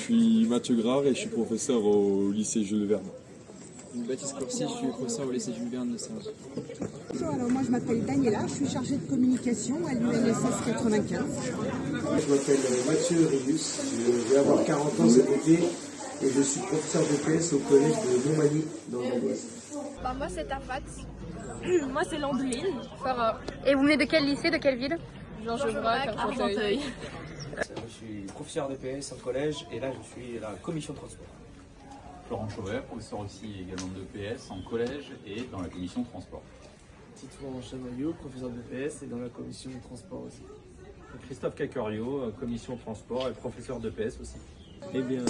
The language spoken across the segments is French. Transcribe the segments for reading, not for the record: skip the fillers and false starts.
suis Mathieu Grard et je suis professeur au lycée Jules Verne. Baptiste Corsi, je suis professeur au lycée Jules Verne de Saint-Jean. Bonjour, alors moi je m'appelle Daniela, je suis chargée de communication à l'UNSS 95. Je m'appelle Mathieu Ribus, je vais avoir 40 ans cet été et je suis professeur de PS au collège de Montmagny dans l'Angoisse. Moi c'est Tafat. Moi c'est Landeline. Farah. Et vous venez de quel lycée, de quelle ville? Jean Geoffroy, Argenteuil. Je suis professeur de PS en collège et là je suis à la commission de transport. Florent Chauvet, professeur aussi également de PS en collège et dans la commission de transport. Titouan Chanoyau, professeur de PS et dans la commission de transport aussi. Christophe Cacorio, commission transport et professeur de PS aussi. Eh bien,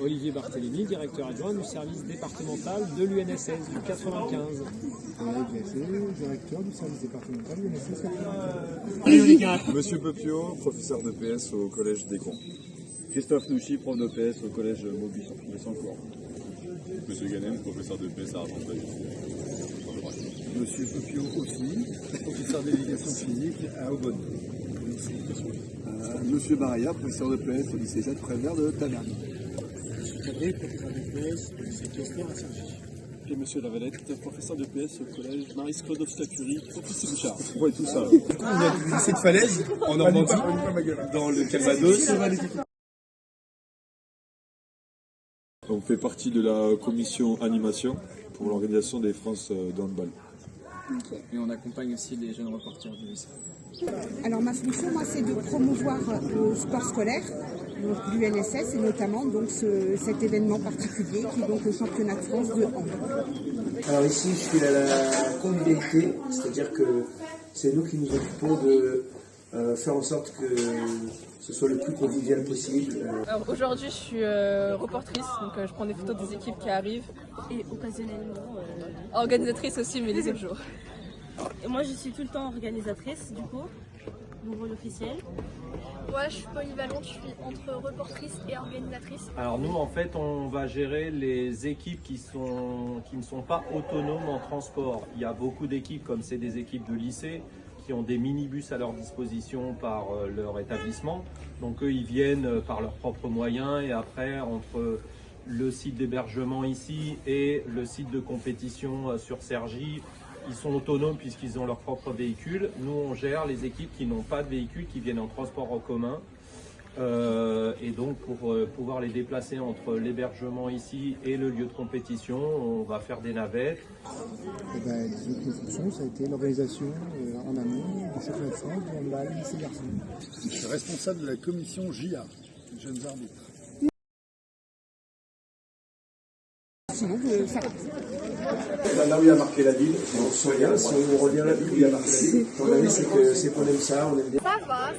Olivier Barthélémy, directeur adjoint du service départemental de l'UNSS du 95. Directeur du service départemental de l'UNSS 95. Monsieur Pepio, professeur de PS au collège d'Écon. Christophe Nouchy, prof de PS au collège Maubuis-Sancourt. Monsieur Ganem, professeur de PS à Argenteuil. Monsieur Pepio aussi, professeur d'éducation physique à Aubonne. Monsieur Baraya, professeur de PS au lycée Jacques Prévert de Taverne. Monsieur Cabré, professeur de PS au lycée Casper à Cergy. Et Monsieur Lavalette, professeur de PS au collège Marie Skłodowska-Curie, professeur Bouchard. Ouais, tout ça. Du coup, on est du lycée de Falaise, en Normandie, dans le Calvados. On fait partie de la commission animation pour l'organisation des France de handball. Et on accompagne aussi les jeunes reporters du lycée. Alors ma fonction, moi, c'est de promouvoir le sport scolaire, donc l'UNSS, et notamment donc cet événement particulier qui est donc le championnat de France de hand. Alors ici, je suis à la convivialité, c'est-à-dire que c'est nous qui nous occupons de faire en sorte que ce soit le plus convivial possible. Alors aujourd'hui, je suis reportrice, donc je prends des photos des équipes qui arrivent. Et occasionnellement organisatrice aussi, mais les autres jours. Et moi, je suis tout le temps organisatrice, du coup, mon rôle officiel. Moi, je suis polyvalente, je suis entre reportrice et organisatrice. Alors nous, en fait, on va gérer les équipes qui ne sont pas autonomes en transport. Il y a beaucoup d'équipes, comme c'est des équipes de lycée, qui ont des minibus à leur disposition par leur établissement. Donc eux, ils viennent par leurs propres moyens et après, entre le site d'hébergement ici et le site de compétition sur Cergy, ils sont autonomes puisqu'ils ont leur propre véhicule. Nous, on gère les équipes qui n'ont pas de véhicule, qui viennent en transport en commun. Et donc, pour pouvoir les déplacer entre l'hébergement ici et le lieu de compétition, on va faire des navettes. Disons que nos fonctions, ça a été l'organisation en amont du championnat de France du handball lycée garçon. Je suis responsable de la commission JA, Jeunes Arbitres. Sinon, ça va. Là où il a marqué la ville, on se souvient, si on revient là où il a marqué la ville, ton avis c'est qu'on aime ça, on aime bien. Ça va,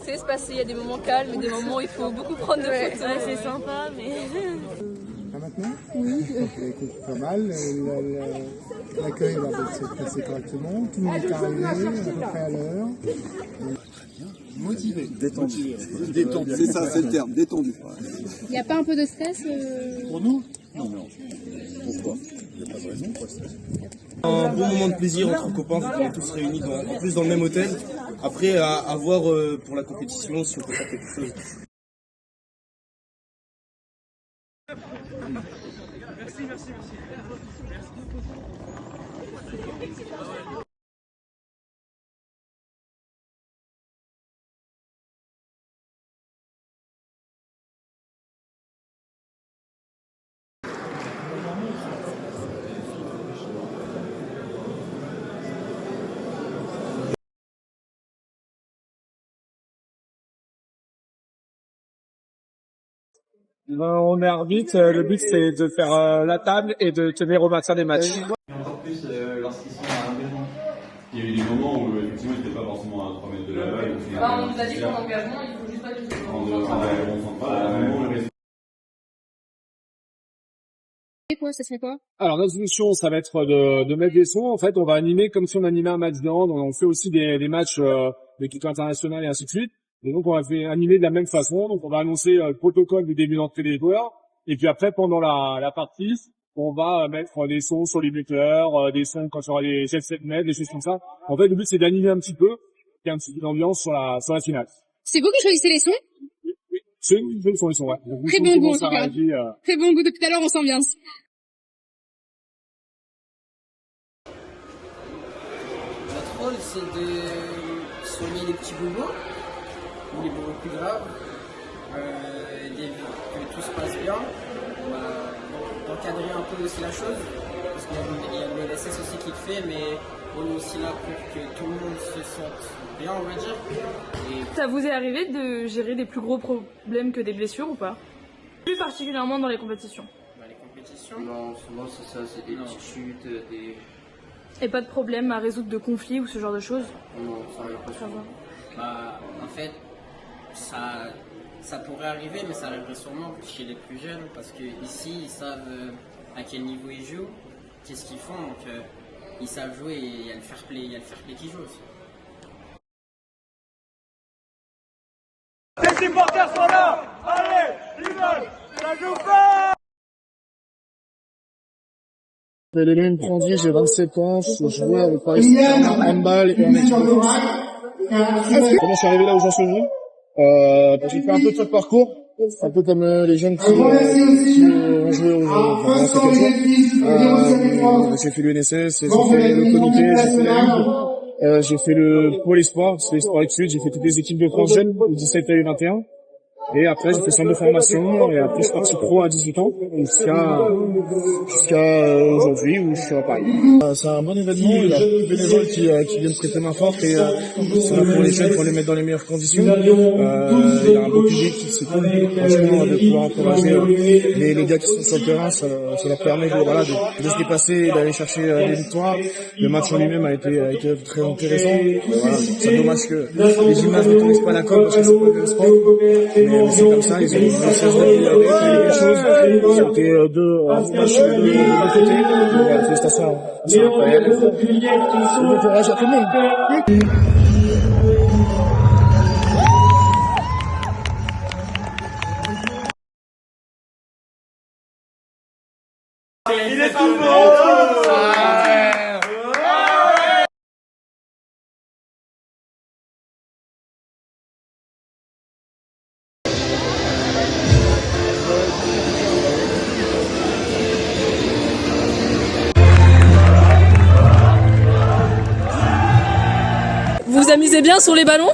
c'est espacé, il y a des moments calmes et des moments où il faut beaucoup prendre de photos. Ouais, c'est sympa, mais... Là maintenant? Oui. C'est pas mal, l'accueil a l'air de se passer correctement, tout le monde est arrivé, à peu près à l'heure. Motivé. Détendu. Détendu. C'est ça, c'est le terme, détendu. Il n'y a pas un peu de stress Pour nous? Non. Pourquoi? Il n'y a pas de raison pour stresser. Un bon moment de plaisir entre copains, on est tous réunis en plus dans le même hôtel. Après, à voir pour la compétition si on peut faire quelque chose. Merci. On est arbitre, le but c'est de faire la table et de tenir au maintien des matchs. Et encore plus lorsqu'ils sont à l'engagement. Il y a eu des moments où effectivement ils n'étaient pas forcément à 3 mètres de la balle. On nous a dit qu'en engagement, il faut juste pas qu'ils soient en engagement central, Quoi, ça serait quoi? Alors notre solution, ça va être de mettre des sons. En fait, on va animer comme si on animait un match de hand. On fait aussi des matchs d'équipe internationale et ainsi de suite. Et donc on va faire animer de la même façon. Donc on va annoncer le protocole du début d'entrée des joueurs. Et puis après, pendant la partie, on va mettre des sons sur les buteurs, des sons quand il y aura les chefs 7 mètres, des choses comme ça. En fait, le but c'est d'animer un petit peu, qu'il y ait un petit peu d'ambiance sur la finale. C'est vous qui choisissez les sons? Oui. C'est une bonne solution, ouais. Donc, Très bon goût, en tout cas. Très bon goût depuis tout à l'heure, on s'ambiance. Notre rôle, c'est de soigner les petits bobos, ou les bobos plus graves, que tout se passe bien, d'encadrer un peu aussi la chose, parce qu'il y a le LSS aussi qui le fait, mais on est aussi là pour que tout le monde se sente bien, on va dire. Et... Ça vous est arrivé de gérer des plus gros problèmes que des blessures ou pas? Plus particulièrement dans les compétitions. Dans les compétitions? Non, souvent c'est ça, c'est des petites chutes, des... Et pas de problème à résoudre de conflits ou ce genre de choses? Non, ça n'arrive pas souvent. En fait, ça pourrait arriver, mais ça arriverait sûrement chez les plus jeunes, parce qu'ici, ils savent à quel niveau ils jouent, qu'est-ce qu'ils font, donc ils savent jouer et il y a le fair play, qui joue aussi. Les supporters sont là! Allez, l'image, ça joue pas! Je m'appelle Hélène Prandier, j'ai 27 ans, je jouais avec Paris Saint-Germain handball et en équipe de France. Comment je suis arrivé là où j'en suis aujourd'hui? J'ai fait un peu tout le parcours, un peu comme les jeunes qui ont joué pendant ces 4 jours. J'ai fait l'UNSS, j'ai fait le comité, j'ai fait la Ligue, j'ai fait le pôle espoir, c'est sport études, j'ai fait toutes les équipes de France jeunes, de 17 à 21. Et après, j'ai fait centre de formation, et après, je suis parti pro à 18 ans, jusqu'à aujourd'hui, où je suis à Paris. C'est un bon événement, il y a beaucoup de bénévoles qui viennent prêter main forte, et c'est là pour les jeunes, pour les mettre dans les meilleures conditions. Il y a un beau public qui s'est franchement de pouvoir encourager les gars qui sont sur le terrain, ça leur permet de se dépasser et d'aller chercher des victoires. Le match en lui-même a été très intéressant. Voilà, c'est dommage que les gymnases ne connaissent pas la corde, parce que c'est pas le même sport. C'est comme ça, ils ont réussi à se débrouiller avec les choses. C'était deux matchs de côté. Félicitations, c'est incroyable. Bon courage à tout le monde. Il est tout beau! Vous vous amusez bien sur les ballons?